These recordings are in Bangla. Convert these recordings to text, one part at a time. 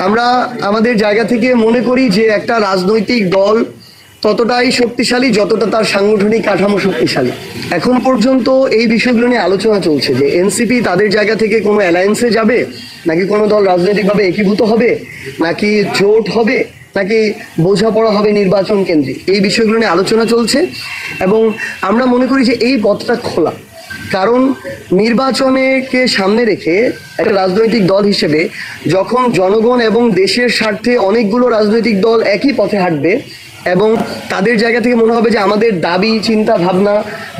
আমরা আমাদের জায়গা থেকে মনে করি যে একটা রাজনৈতিক দল ততটাই শক্তিশালী যতটা তার সাংগঠনিক কাঠামো শক্তিশালী। এখন পর্যন্ত এই বিষয়গুলো নিয়ে আলোচনা চলছে যে এনসিপি তাদের জায়গা থেকে কোনো অ্যালায়েন্সে যাবে, নাকি কোনো দল রাজনৈতিকভাবে একীভূত হবে, নাকি জোট হবে, নাকি বোঝাপড়া হবে নির্বাচন কেন্দ্রিক। এই বিষয়গুলো নিয়ে আলোচনা চলছে এবং আমরা মনে করি যে এই পথটা খোলা। কারণ নির্বাচনকে সামনে রেখে একটা রাজনৈতিক দল হিসেবে যখন জনগণ এবং দেশের স্বার্থে অনেকগুলো রাজনৈতিক দল একই পথে হাঁটবে এবং তাদের জায়গা থেকে মনে হবে যে আমাদের দাবি, চিন্তা ভাবনা,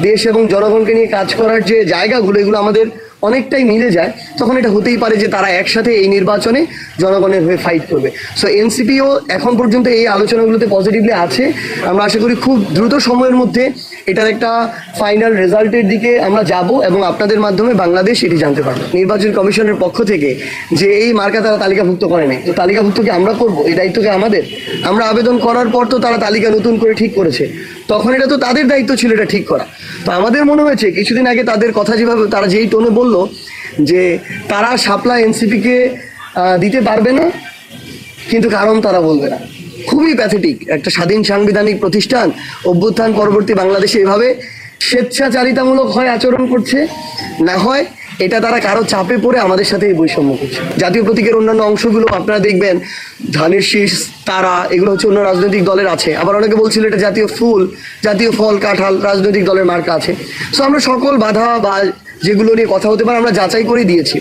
দেশ এবং জনগণকে নিয়ে কাজ করার যে জায়গাগুলো এগুলো আমাদের অনেকটাই মিলে যায়, তখন এটা হতেই পারে যে তারা একসাথে এই নির্বাচনে জনগণের হয়ে ফাইট করবে। সো এনসিপিও এখন পর্যন্ত এই আলোচনাগুলোতে পজিটিভলি আছে। আমরা আশা করি খুব দ্রুত সময়ের মধ্যে এটার একটা ফাইনাল রেজাল্টের দিকে আমরা যাব এবং আপনাদের মাধ্যমে বাংলাদেশ এটি জানতে পারবে। নির্বাচন কমিশনের পক্ষ থেকে যে এই মার্কা তারা তালিকাভুক্ত করে নেই, তো তালিকাভুক্ত কি আমরা করবো? এই দায়িত্ব কি আমাদের? আমরা আবেদন করার পর তো তারা তালিকা নতুন করে ঠিক করেছে, তখন এটা তো তাদের দায়িত্ব ছিল এটা ঠিক করা। তো আমাদের মনে হয়েছে কিছুদিন আগে তাদের কথা যেভাবে তারা যেই টোনে বললো যে তারা শাপলা এনসিপিকে দিতে পারবে না, কিন্তু কারণ তারা বলবে না। খুবই প্যাথেটিক একটা স্বাধীন সাংবিধানিক প্রতিষ্ঠান অভ্যুত্থান পরবর্তী বাংলাদেশে এভাবে স্বেচ্ছাচারিতামূলক হয় আচরণ করছে, না হয় এটা তারা কারো চাপে পড়ে আমাদের সাথে এই বৈষম্য করছে। জাতীয় প্রতীকের অন্যান্য অংশগুলো আপনারা দেখবেন, ধানের শীষ, তারা, এগুলো হচ্ছে অন্য রাজনৈতিক দলের আছে। আবার অনেকে বলছিল এটা জাতীয় ফুল, জাতীয় ফল, কাঁঠাল, রাজনৈতিক দলের মার্কা আছে। সো আমরা সকল বাধা বা যেগুলো নিয়ে কথা হতে পারে আমরা যাচাই করে দিয়েছি।